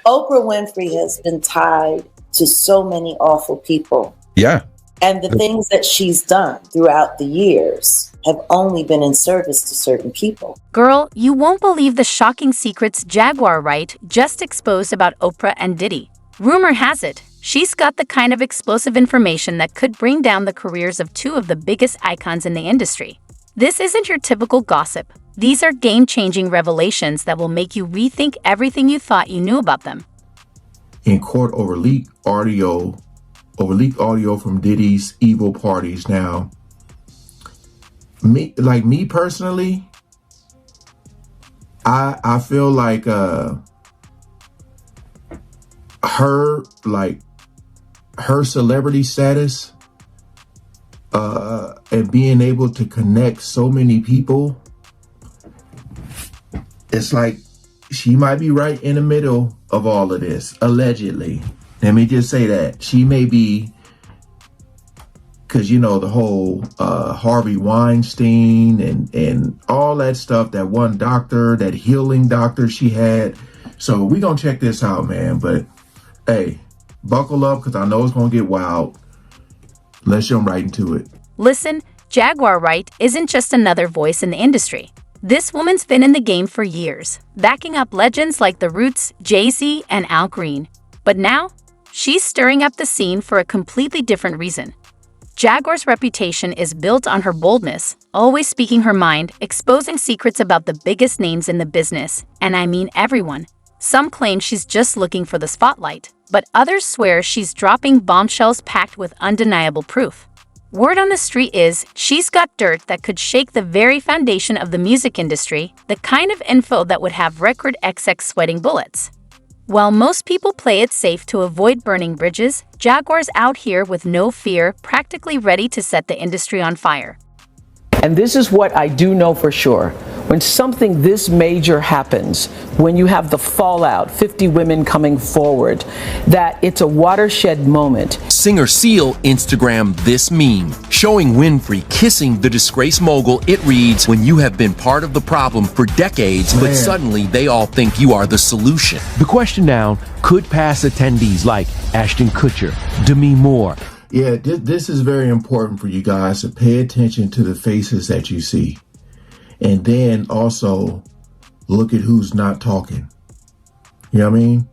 Oprah Winfrey has been tied to so many awful people. Yeah. And the things that she's done throughout the years have only been in service to certain people. Girl, you won't believe the shocking secrets Jaguar Wright just exposed about Oprah and Diddy. Rumor has it, she's got the kind of explosive information that could bring down the careers of two of the biggest icons in the industry. This isn't your typical gossip. These are game-changing revelations that will make you rethink everything you thought you knew about them. In court over leaked audio from Diddy's evil parties. Now, me personally, I feel like her celebrity status and being able to connect so many people, it's like she might be right in the middle of all of this, allegedly. Let me just say that. She may be, because, you know, the whole Harvey Weinstein and all that stuff, that one doctor, that healing doctor she had. So we're going to check this out, man. But, hey, buckle up, because I know it's going to get wild. Let's jump right into it. Listen, Jaguar Wright isn't just another voice in the industry. This woman's been in the game for years, backing up legends like The Roots, Jay-Z, and Al Green. But now, she's stirring up the scene for a completely different reason. Jaguar's reputation is built on her boldness, always speaking her mind, exposing secrets about the biggest names in the business, and I mean everyone. Some claim she's just looking for the spotlight, but others swear she's dropping bombshells packed with undeniable proof. Word on the street is she's got dirt that could shake the very foundation of the music industry, the kind of info that would have record XX sweating bullets. While most people play it safe to avoid burning bridges, Jaguar's out here with no fear, practically ready to set the industry on fire. And this is what I do know for sure. When something this major happens, when you have the fallout, 50 women coming forward, that it's a watershed moment. Singer Seal Instagrammed this meme, showing Winfrey kissing the disgraced mogul. It reads, "When you have been part of the problem for decades, but suddenly they all think you are the solution." The question now could pass attendees like Ashton Kutcher, Demi Moore. Yeah, this is very important for you guys to pay attention to the faces that you see. And then also look at who's not talking. You know what I mean?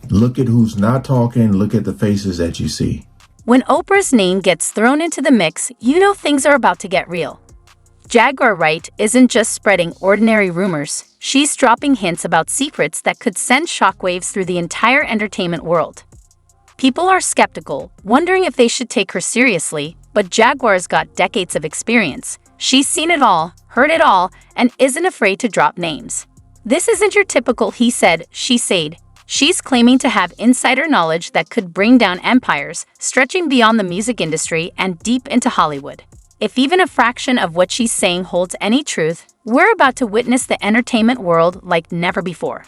Look at who's not talking. Look at the faces that you see. When Oprah's name gets thrown into the mix, you know things are about to get real. Jaguar Wright isn't just spreading ordinary rumors. She's dropping hints about secrets that could send shockwaves through the entire entertainment world. People are skeptical, wondering if they should take her seriously, but Jaguar's got decades of experience. She's seen it all, heard it all, and isn't afraid to drop names. This isn't your typical he said, she said. She's claiming to have insider knowledge that could bring down empires, stretching beyond the music industry and deep into Hollywood. If even a fraction of what she's saying holds any truth, we're about to witness the entertainment world like never before.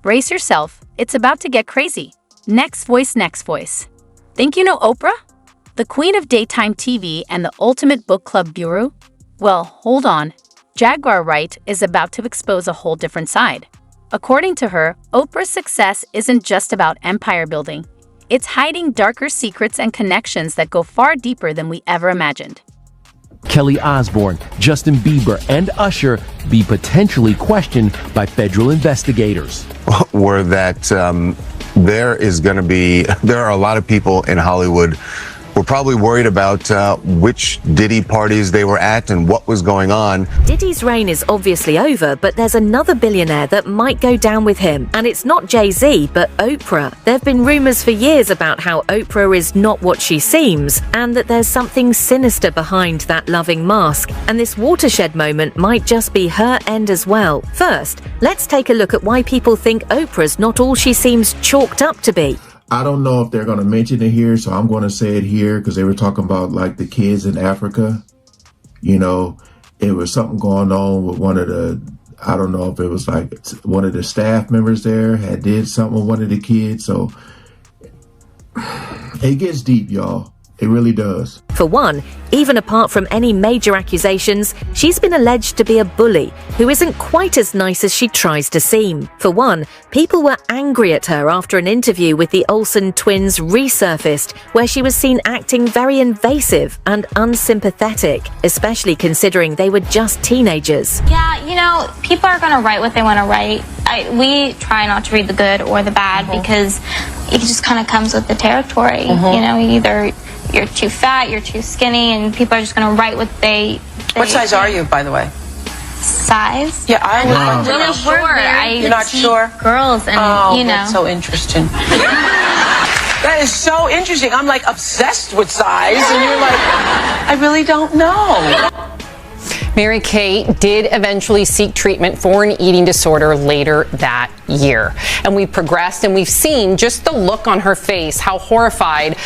Brace yourself, it's about to get crazy. Next voice, next voice. Think you know Oprah? The queen of daytime TV and the ultimate book club guru? Well, hold on. Jaguar Wright is about to expose a whole different side. According to her, Oprah's success isn't just about empire building. It's hiding darker secrets and connections that go far deeper than we ever imagined. Kelly Osbourne, Justin Bieber, and Usher be potentially questioned by federal investigators. Were that there are a lot of people in Hollywood who are probably worried about which Diddy parties they were at and what was going on. Diddy's reign is obviously over, but there's another billionaire that might go down with him. And it's not Jay-Z, but Oprah. There have been rumors for years about how Oprah is not what she seems, and that there's something sinister behind that loving mask. And this watershed moment might just be her end as well. First, let's take a look at why people think Oprah's not all she seems chalked up to be. I don't know if they're going to mention it here, so I'm going to say it here because they were talking about like the kids in Africa. You know, it was something going on with one of the, I don't know if it was like one of the staff members there did something with one of the kids. So it gets deep, y'all. It really does. For one, even apart from any major accusations, she's been alleged to be a bully who isn't quite as nice as she tries to seem. For one, people were angry at her after an interview with the Olsen twins resurfaced, where she was seen acting very invasive and unsympathetic, especially considering they were just teenagers. Yeah, you know, people are going to write what they want to write. We try not to read the good or the bad because it just kind of comes with the territory. You know, either you're too fat, you're too skinny, and people are just going to write what they What size are you, by the way? Size? Yeah, I'm really short. You're not sure? Girls, and you know. That's so interesting. That is so interesting. I'm like obsessed with size, and you're like, I really don't know. Mary-Kate did eventually seek treatment for an eating disorder later that year. And we've progressed and we've seen just the look on her face, how horrified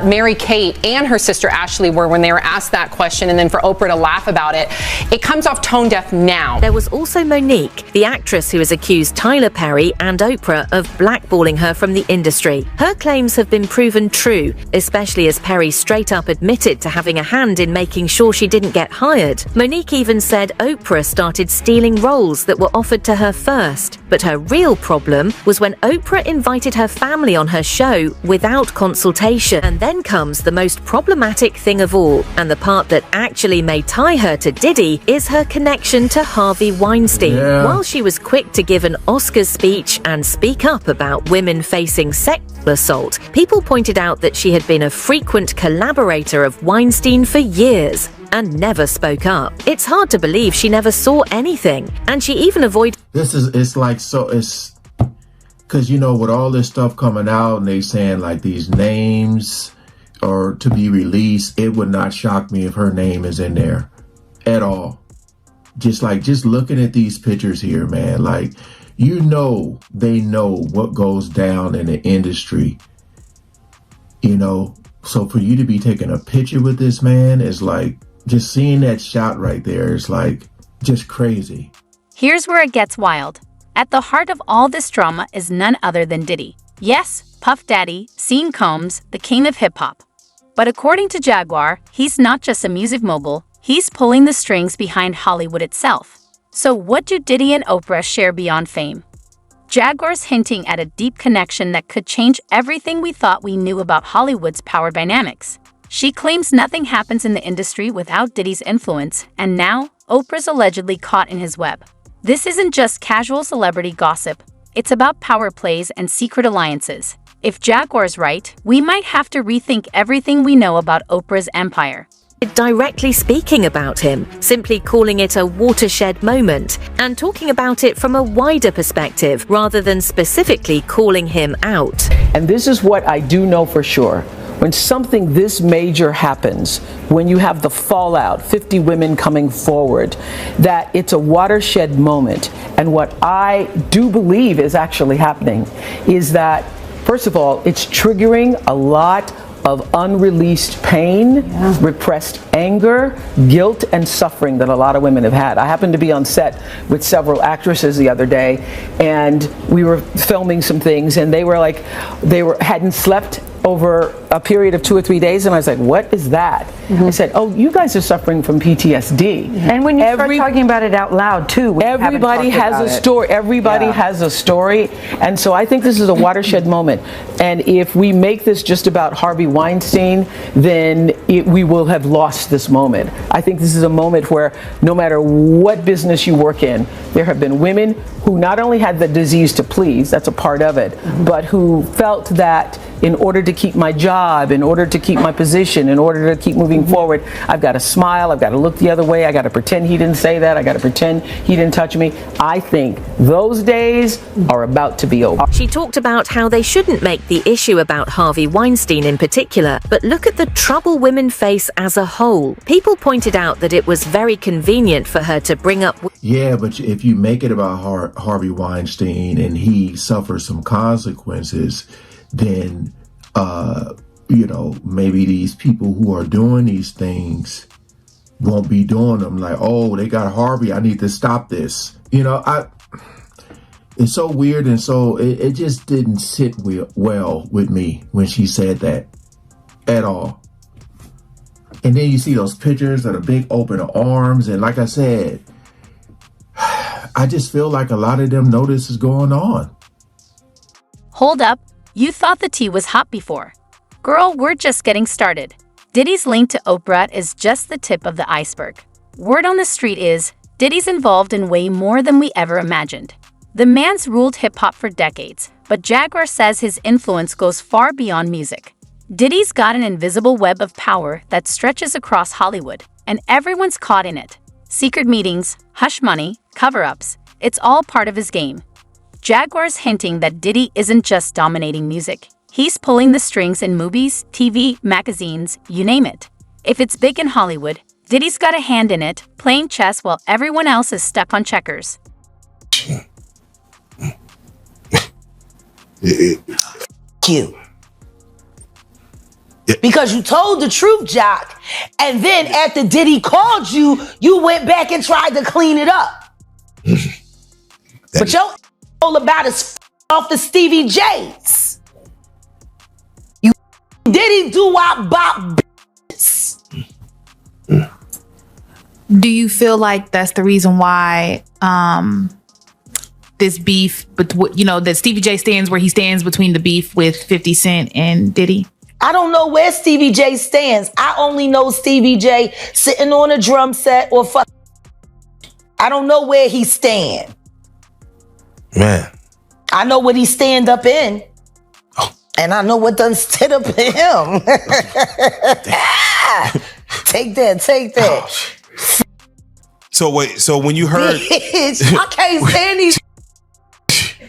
Mary-Kate and her sister Ashley were when they were asked that question, and then for Oprah to laugh about it. It comes off tone deaf now. There was also Monique, the actress who has accused Tyler Perry and Oprah of blackballing her from the industry. Her claims have been proven true, especially as Perry straight up admitted to having a hand in making sure she didn't get hired. Monique even said Oprah started stealing roles that were offered to her first. But her real problem was when Oprah invited her family on her show without consultation. And then comes the most problematic thing of all, and the part that actually may tie her to Diddy is her connection to Harvey Weinstein. Yeah. While she was quick to give an Oscars speech and speak up about women facing sexual assault, people pointed out that she had been a frequent collaborator of Weinstein for years and never spoke up. It's hard to believe she never saw anything, and she even avoided... It's like, so it's, because, you know, with all this stuff coming out and they saying like these names are to be released, it would not shock me if her name is in there at all. Just looking at these pictures here, man, like, you know, they know what goes down in the industry, you know. So for you to be taking a picture with this man is like, just seeing that shot right there is like just crazy. Here's where it gets wild. At the heart of all this drama is none other than Diddy. Yes, Puff Daddy, Sean Combs, the king of hip-hop. But according to Jaguar, he's not just a music mogul, he's pulling the strings behind Hollywood itself. So what do Diddy and Oprah share beyond fame? Jaguar's hinting at a deep connection that could change everything we thought we knew about Hollywood's power dynamics. She claims nothing happens in the industry without Diddy's influence, and now Oprah's allegedly caught in his web. This isn't just casual celebrity gossip, it's about power plays and secret alliances. If Jaguar's right, we might have to rethink everything we know about Oprah's empire. Directly speaking about him, simply calling it a watershed moment, and talking about it from a wider perspective rather than specifically calling him out. And this is what I do know for sure. When something this major happens, when you have the fallout, 50 women coming forward, that it's a watershed moment. And what I do believe is actually happening is that, first of all, it's triggering a lot of unreleased pain, repressed anger, guilt, and suffering that a lot of women have had. I happened to be on set with several actresses the other day, and we were filming some things, and they hadn't slept over a period of 2 or 3 days, and I was like, what is that? I said, oh, you guys are suffering from PTSD. And when you start talking about it out loud too, everybody has a story. Everybody has a story. And so I think this is a watershed moment. And if we make this just about Harvey Weinstein, then we will have lost this moment. I think this is a moment where no matter what business you work in, there have been women who not only had the disease to please, that's a part of it, but who felt that in order to keep my job, in order to keep my position, in order to keep moving forward, I've got to smile, I've got to look the other way, I got to pretend he didn't say that, I got to pretend he didn't touch me. I think those days are about to be over. She talked about how they shouldn't make the issue about Harvey Weinstein in particular, but look at the trouble women face as a whole. People pointed out that it was very convenient for her to bring up... Yeah, but if you make it about Harvey Weinstein and he suffers some consequences, then, you know, maybe these people who are doing these things won't be doing them. Like, oh, they got Harvey, I need to stop this. You know, it's so weird, and so it just didn't sit well with me when she said that at all. And then you see those pictures of the big open arms. And like I said, I just feel like a lot of them know this is going on. Hold up. You thought the tea was hot before. Girl, we're just getting started. Diddy's link to Oprah is just the tip of the iceberg. Word on the street is Diddy's involved in way more than we ever imagined. The man's ruled hip-hop for decades, but Jaguar says his influence goes far beyond music. Diddy's got an invisible web of power that stretches across Hollywood, and everyone's caught in it. Secret meetings, hush money, cover-ups, it's all part of his game. Jaguar's hinting that Diddy isn't just dominating music. He's pulling the strings in movies, TV, magazines, you name it. If it's big in Hollywood, Diddy's got a hand in it, playing chess while everyone else is stuck on checkers. You. Because you told the truth, Jock, and then after Diddy called you, you went back and tried to clean it up. But your all about is off the Stevie J's. You Diddy do-wop bop business. Do you feel like that's the reason why this beef, but that Stevie J stands where he stands between the beef with 50 Cent and Diddy? I don't know where Stevie J stands. I only know Stevie J sitting on a drum set or fuck. I don't know where he stand. Man. I know what he stand up in. Oh. And I know what done stood up in him. Take that. Oh. So when you heard... I can't stand these...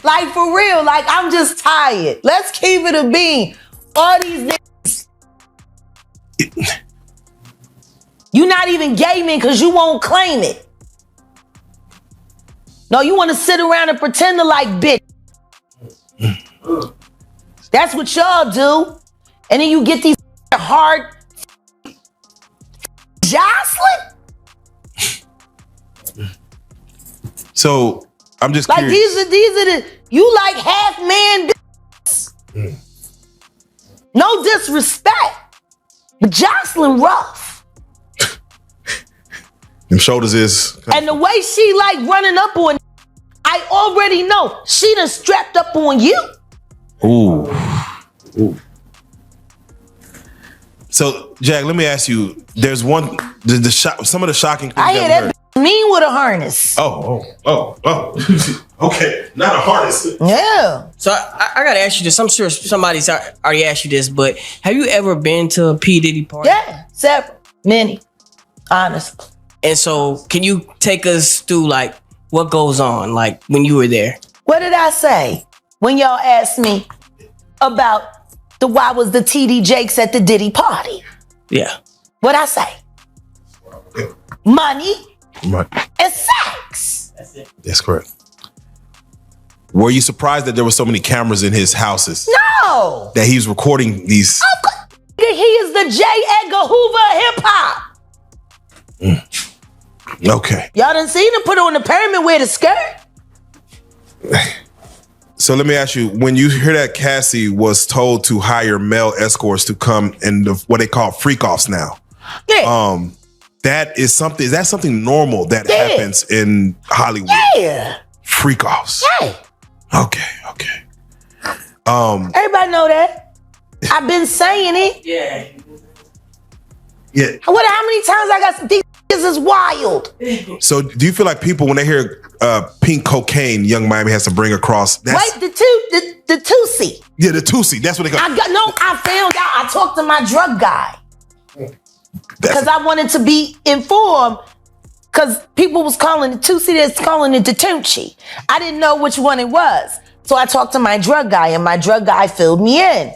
Like, for real. Like, I'm just tired. Let's keep it a bean. All these niggas. You not even gaming because you won't claim it. No, you want to sit around and pretend to like bitch. That's what y'all do. And then you get these hard Jocelyn. So I'm just like curious. these are the you like half man bitches. No disrespect, but Jocelyn rough. Them shoulders is... And the way she like running up on, I already know she done strapped up on you. Ooh. So, Jack, let me ask you. There's some of the shocking things I hear that mean with a harness. Oh. Okay, not a harness. Yeah. So I gotta ask you this. I'm sure somebody's already asked you this, but have you ever been to a P. Diddy party? Yeah, several, many, honestly. And so, can you take us through like what goes on, like when you were there? What did I say when y'all asked me about why was the TD Jakes at the Diddy party? Yeah. What'd I say? Money Right. and sex. That's it. That's correct. Were you surprised that there were so many cameras in his houses? No. That he was recording these? He is the J. Edgar Hoover of hip hop. Okay. Y'all done seen him put on the pyramid with a skirt? So let me ask you, when you hear that Cassie was told to hire male escorts to come and what they call freak-offs now. Yeah. Is that something normal that happens in Hollywood? Yeah. Freak-offs. Yeah. Okay. Everybody know that. I've been saying it. Yeah. Yeah. How many times I got these is wild. So do you feel like people, when they hear pink cocaine, Young Miami has to bring across? Wait, the Tusi. Yeah, the Tusi. That's what they call. I found out. I talked to my drug guy because I wanted to be informed. Because people was calling it Tusi, that's calling it the Tunchi. I didn't know which one it was, so I talked to my drug guy, and my drug guy filled me in,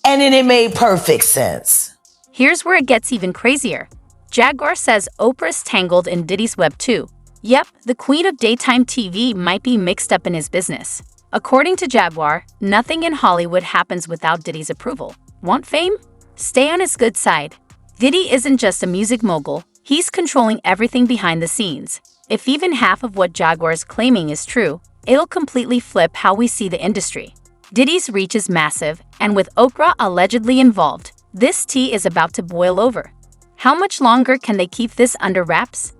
and then it made perfect sense. Here's where it gets even crazier. Jaguar says Oprah's tangled in Diddy's web too. Yep, the queen of daytime TV might be mixed up in his business. According to Jaguar, nothing in Hollywood happens without Diddy's approval. Want fame? Stay on his good side. Diddy isn't just a music mogul, he's controlling everything behind the scenes. If even half of what Jaguar is claiming is true, it'll completely flip how we see the industry. Diddy's reach is massive, and with Oprah allegedly involved, this tea is about to boil over. How much longer can they keep this under wraps?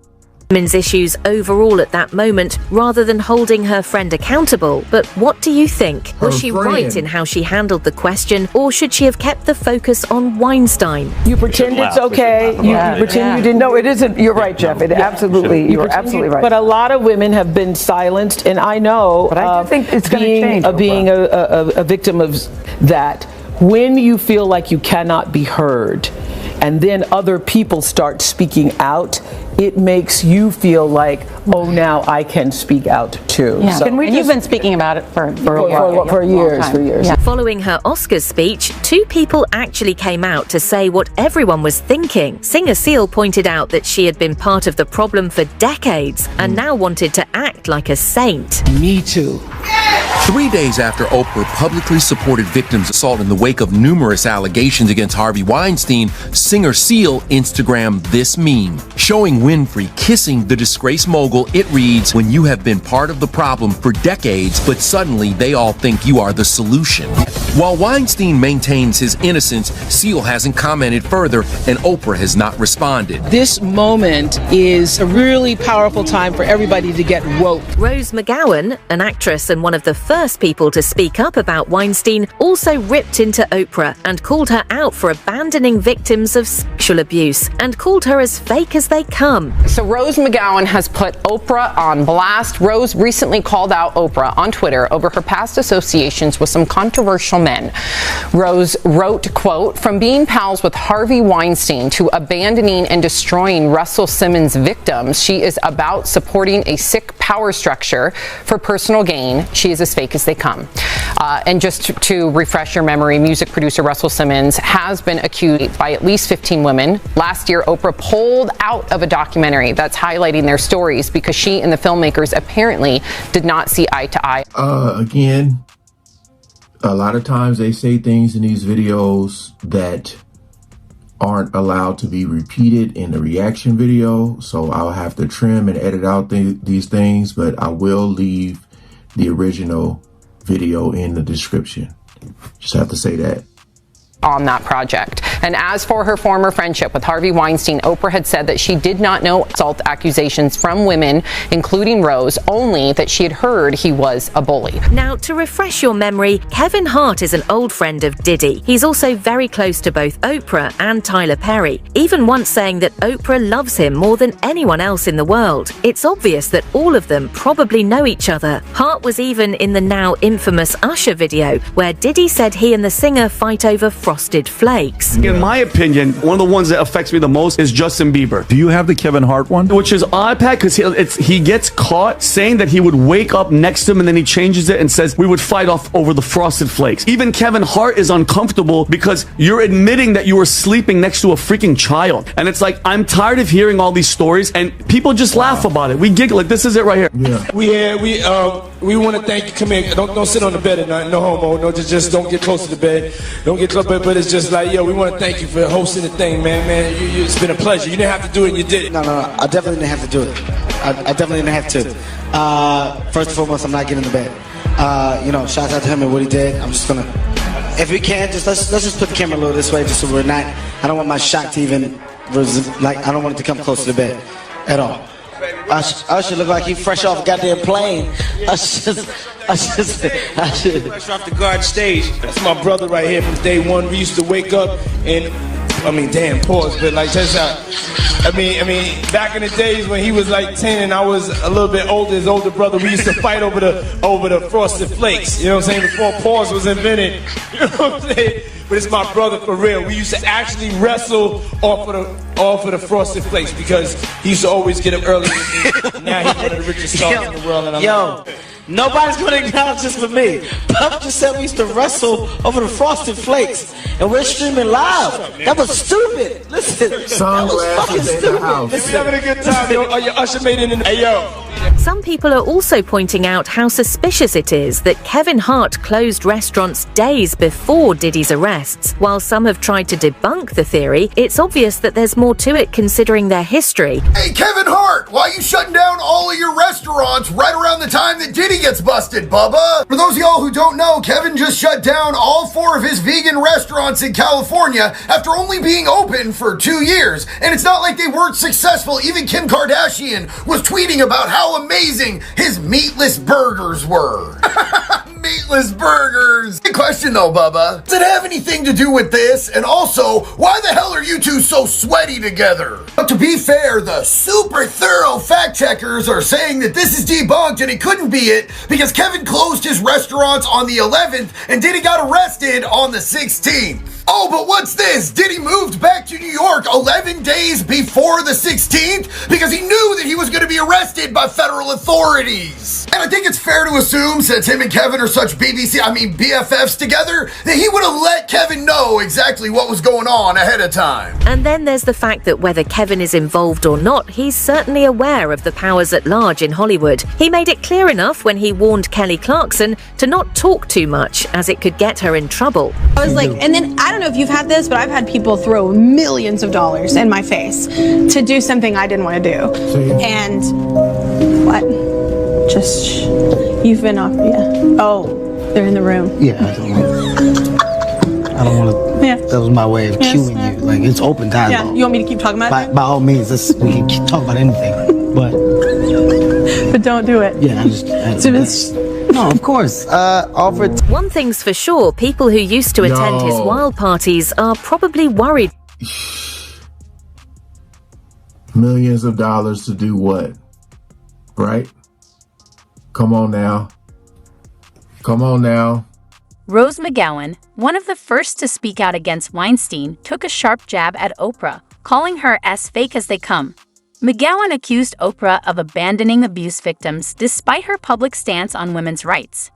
Women's issues overall at that moment rather than holding her friend accountable. But what do you think? Was she right in how she handled the question, or should she have kept the focus on Weinstein? You pretend it's okay. You pretend you didn't. No, it isn't. You're right, Jeff. It absolutely, you're absolutely right. But a lot of women have been silenced, and I know. But I do think it's going to change. Being a victim of that, when you feel like you cannot be heard, and then other people start speaking out, it makes you feel like, oh, now I can speak out too. Yeah. So, And you've been speaking about it for years. Yeah. Following her Oscars speech, two people actually came out to say what everyone was thinking. Singer Seal pointed out that she had been part of the problem for decades and now wanted to act like a saint. Me too. 3 days after Oprah publicly supported victims' assault in the wake of numerous allegations against Harvey Weinstein, singer Seal Instagrammed this meme, showing Winfrey kissing the disgraced mogul. It reads, "When you have been part of the problem for decades, but suddenly they all think you are the solution." While Weinstein maintains his innocence, Seal hasn't commented further, and Oprah has not responded. This moment is a really powerful time for everybody to get woke. Rose McGowan, an actress and one of the first people to speak up about Weinstein, also ripped into Oprah and called her out for abandoning victims of sexual abuse and called her as fake as they come. So Rose McGowan has put Oprah on blast. Rose recently called out Oprah on Twitter over her past associations with some controversial men. Rose wrote, quote, "From being pals with Harvey Weinstein to abandoning and destroying Russell Simmons' victims, she is about supporting a sick power structure for personal gain. She is as fake as they come." And just to refresh your memory, music producer Russell Simmons has been accused by at least 15 women. Last year, Oprah pulled out of a documentary that's highlighting their stories because she and the filmmakers apparently did not see eye to eye. Again, a lot of times they say things in these videos that aren't allowed to be repeated in the reaction video. So I'll have to trim and edit out these things, but I will leave the original video in the description. Just have to say that. On that project. And as for her former friendship with Harvey Weinstein, Oprah had said that she did not know assault accusations from women, including Rose, only that she had heard he was a bully. Now, to refresh your memory, Kevin Hart is an old friend of Diddy. He's also very close to both Oprah and Tyler Perry, even once saying that Oprah loves him more than anyone else in the world. It's obvious that all of them probably know each other. Hart was even in the now infamous Usher video, where Diddy said he and the singer fight over frosted flakes. In my opinion, one of the ones that affects me the most is Justin Bieber. Do you have the Kevin Hart one? Which is odd, Pat, because he gets caught saying that he would wake up next to him and then he changes it and says we would fight off over the frosted flakes. Even Kevin Hart is uncomfortable because you're admitting that you were sleeping next to a freaking child. And it's like, I'm tired of hearing all these stories and people just laugh about it. We giggle like this is it right here. Yeah. We want to thank you. Come here. Don't sit on the bed at night. No homo. No, just don't get close to the bed. Don't get close. But it's just like, yo, we want to thank you for hosting the thing, man. It's been a pleasure. You didn't have to do it, and you did it. No. I definitely didn't have to do it. I definitely didn't have to. First and foremost, I'm not getting in the bed. Shout out to him and what he did. I'm just gonna, if we can, let's just put the camera a little this way, just so we're not. I don't want my shot to even, I don't want it to come close to the bed at all. Usher look like he fresh off a goddamn plane. Usher. Fresh off the guard stage. That's my brother right here from day one. We used to wake up and, pause, but like, check this out. Back in the days when he was like 10 and I was a little bit older, his older brother, we used to fight over the frosted flakes. You know what I'm saying? Before pause was invented. You know what I'm saying? But it's my brother for real. We used to actually wrestle off of the frosted flakes because he used to always get up early. Now he's one of the richest stars in the world. And nobody's going to acknowledge this but me. Puff just said we used to wrestle over the frosted flakes, and we're streaming live. That was stupid. Listen, that was fucking stupid. Listen, having a good time. Yo, your Usher made it in the... Hey, yo. Some people are also pointing out how suspicious it is that Kevin Hart closed restaurants days before Diddy's arrests. While some have tried to debunk the theory, it's obvious that there's more more to it considering their history. Hey, Kevin Hart, why are you shutting down all of your restaurants right around the time that Diddy gets busted, Bubba? For those of y'all who don't know, Kevin just shut down all 4 of his vegan restaurants in California after only being open for 2 years. And it's not like they weren't successful. Even Kim Kardashian was tweeting about how amazing his meatless burgers were. Meatless burgers. Good question though, Bubba. Does it have anything to do with this? And also, why the hell are you two so sweaty together? But to be fair, the super thorough fact checkers are saying that this is debunked and it couldn't be it because Kevin closed his restaurants on the 11th and Diddy got arrested on the 16th. Oh, but what's this? Diddy moved back to New York 11 days before the 16th because he knew that he was going to be arrested by federal authorities. And I think it's fair to assume, since him and Kevin are such BFFs together, that he would have let Kevin know exactly what was going on ahead of time. And then there's the fact that whether Kevin is involved or not, he's certainly aware of the powers at large in Hollywood. He made it clear enough when he warned Kelly Clarkson to not talk too much, as it could get her in trouble. I was like, and then I don't know if you've had this, but I've had people throw millions of dollars in my face to do something I didn't want to do. And what? Just, you've been off, yeah. Oh, they're in the room. Yeah, I don't want to. Yeah. That was my way of cueing you. Like, it's open dialogue. Yeah, you want me to keep talking about it? By all means, we can keep talking about anything, but don't do it. Yeah, no, of course. One thing's for sure, people who used to attend his wild parties are probably worried. Millions of dollars to do what? Right? Come on now. Rose McGowan, one of the first to speak out against Weinstein, took a sharp jab at Oprah, calling her as fake as they come. McGowan accused Oprah of abandoning abuse victims despite her public stance on women's rights.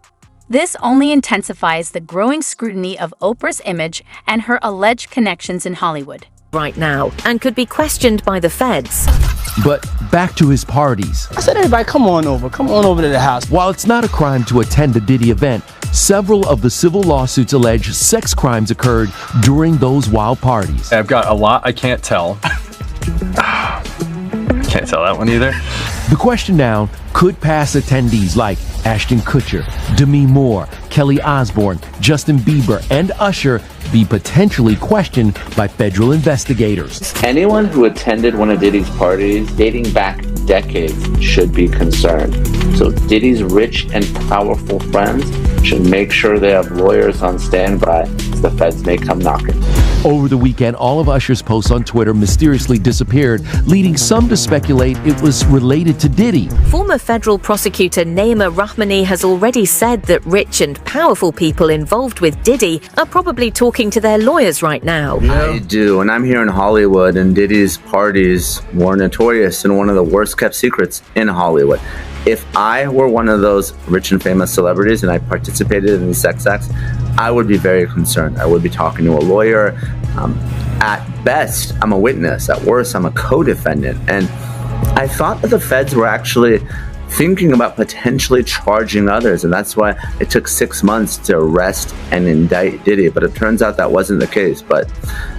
This only intensifies the growing scrutiny of Oprah's image and her alleged connections in Hollywood. Right now, and could be questioned by the feds. But back to his parties. I said, everybody, come on over to the house. While it's not a crime to attend a Diddy event, several of the civil lawsuits allege sex crimes occurred during those wild parties. I've got a lot I can't tell. Can't tell that one either. The question now could past attendees like Ashton Kutcher, Demi Moore, Kelly Osbourne, Justin Bieber, and Usher be potentially questioned by federal investigators. Anyone who attended one of Diddy's parties dating back decades should be concerned. So Diddy's rich and powerful friends should make sure they have lawyers on standby as the feds may come knocking. Over the weekend, all of Usher's posts on Twitter mysteriously disappeared, leading some to speculate it was related to Diddy. Former federal prosecutor Naima Rahmani has already said that rich and powerful people involved with Diddy are probably talking to their lawyers right now. I do, and I'm here in Hollywood, and Diddy's parties were notorious and one of the worst kept secrets in Hollywood. If I were one of those rich and famous celebrities and I participated in these sex acts, I would be very concerned. I would be talking to a lawyer. At best, I'm a witness. At worst, I'm a co-defendant. And I thought that the feds were actually thinking about potentially charging others, and that's why it took 6 months to arrest and indict Diddy. But it turns out that wasn't the case. But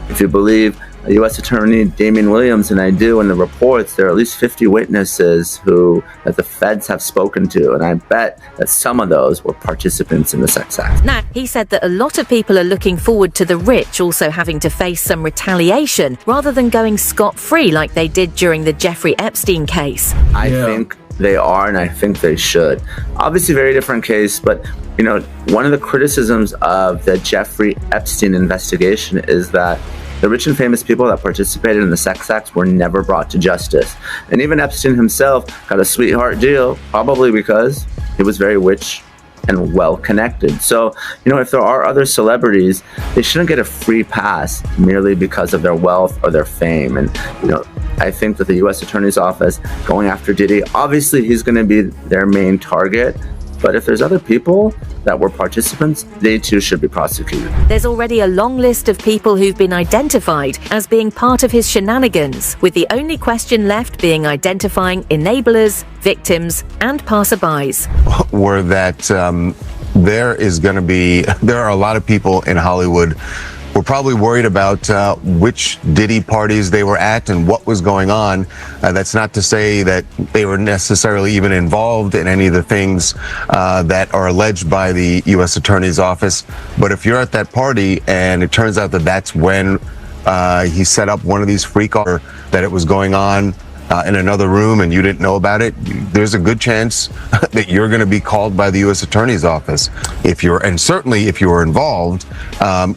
if you believe U.S. Attorney Damian Williams, and I do, in the reports, there are at least 50 witnesses that the feds have spoken to, and I bet that some of those were participants in the sex act. Now, he said that a lot of people are looking forward to the rich also having to face some retaliation rather than going scot-free like they did during the Jeffrey Epstein case. I think they are, and I think they should. Obviously, very different case, but one of the criticisms of the Jeffrey Epstein investigation is that the rich and famous people that participated in the sex acts were never brought to justice. And even Epstein himself got a sweetheart deal, probably because he was very rich and well connected. So, if there are other celebrities, they shouldn't get a free pass merely because of their wealth or their fame. And, I think that the U.S. Attorney's Office going after Diddy, obviously he's going to be their main target. But if there's other people that were participants, they too should be prosecuted. There's already a long list of people who've been identified as being part of his shenanigans, with the only question left being identifying enablers, victims, and passerbys. Were that there are a lot of people in Hollywood were probably worried about which Diddy parties they were at and what was going on. That's not to say that they were necessarily even involved in any of the things that are alleged by the U.S. Attorney's Office. But if you're at that party and it turns out that that's when he set up one of these freak-offs, that it was going on in another room and you didn't know about it, there's a good chance that you're going to be called by the U.S. Attorney's Office. And certainly if you were involved,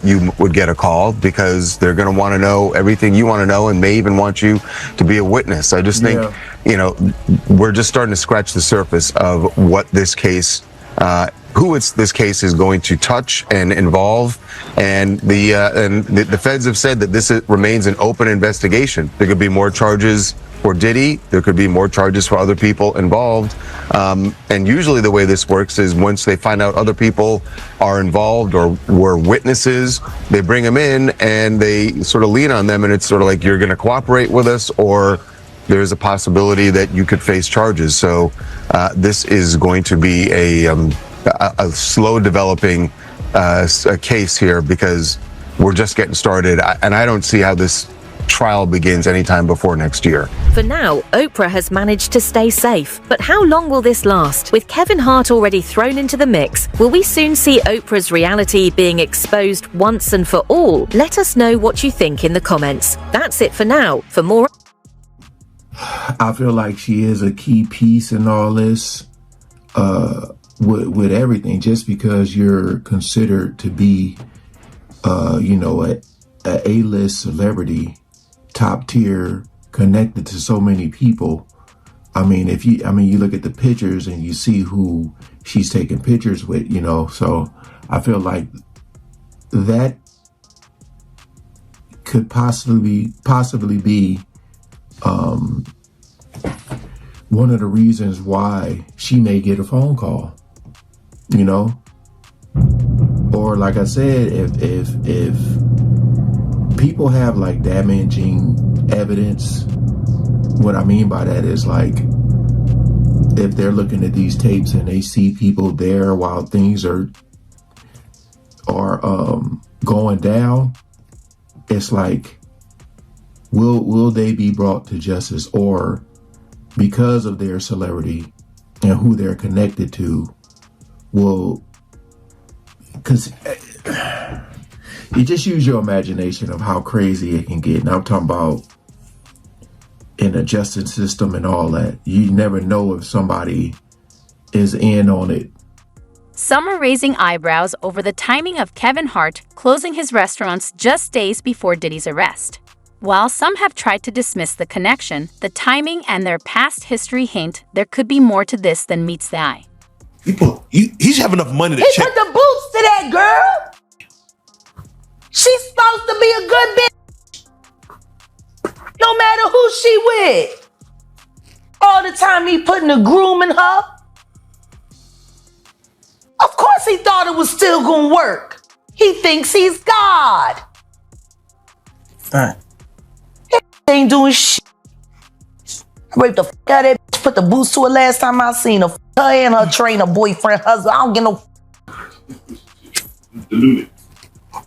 you would get a call because they're going to want to know everything you want to know and may even want you to be a witness. I just think, we're just starting to scratch the surface of what this case, this case is going to touch and involve, and the feds have said that this remains an open investigation. There could be more charges for Diddy. There could be more charges for other people involved. And usually the way this works is once they find out other people are involved or were witnesses, they bring them in and they sort of lean on them, and it's sort of like, you're going to cooperate with us, or there's a possibility that you could face charges. So this is going to be a slow developing case here because we're just getting started. And I don't see how this trial begins anytime before next year. For now, Oprah has managed to stay safe. But how long will this last? With Kevin Hart already thrown into the mix, will we soon see Oprah's reality being exposed once and for all? Let us know what you think in the comments. That's it for now. For more, I feel like she is a key piece in all this, with everything. Just because you're considered to be, a A-list celebrity, top tier, connected to so many people. You look at the pictures and you see who she's taking pictures with, so I feel like that could possibly be one of the reasons why she may get a phone call, or like I said, if people have like damaging evidence, what I mean by that is like, if they're looking at these tapes and they see people there while things are going down, it's like, will they be brought to justice? Or because of their celebrity and who they're connected to, because you just use your imagination of how crazy it can get. And I'm talking about in the justice system and all that. You never know if somebody is in on it. Some are raising eyebrows over the timing of Kevin Hart closing his restaurants just days before Diddy's arrest. While some have tried to dismiss the connection, the timing and their past history hint there could be more to this than meets the eye. He's have enough money to check. Put the boots to that girl. She's supposed to be a good bitch. No matter who she with. All the time he putting a groom in her. Of course he thought it was still gonna work. He thinks he's God. He ain't doing shit. I raped the fuck out of that bitch, put the boots to her last time I seen her. Her and her trainer, boyfriend, husband. I don't get no.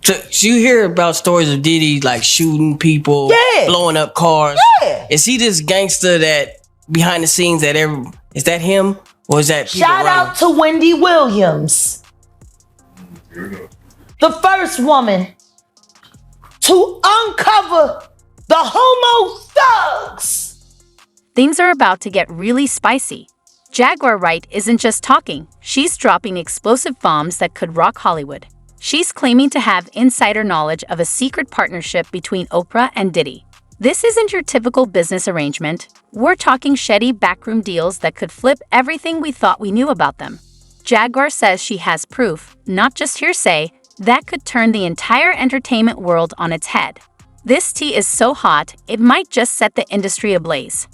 So you hear about stories of Diddy like shooting people, blowing up cars. Yeah. Is he this gangster that behind the scenes that is that him? Or is that people Shout out to Wendy Williams. The first woman to uncover the homo thugs. Things are about to get really spicy. Jaguar Wright isn't just talking, she's dropping explosive bombs that could rock Hollywood. She's claiming to have insider knowledge of a secret partnership between Oprah and Diddy. This isn't your typical business arrangement. We're talking shady backroom deals that could flip everything we thought we knew about them. Jaguar says she has proof, not just hearsay, that could turn the entire entertainment world on its head. This tea is so hot, it might just set the industry ablaze.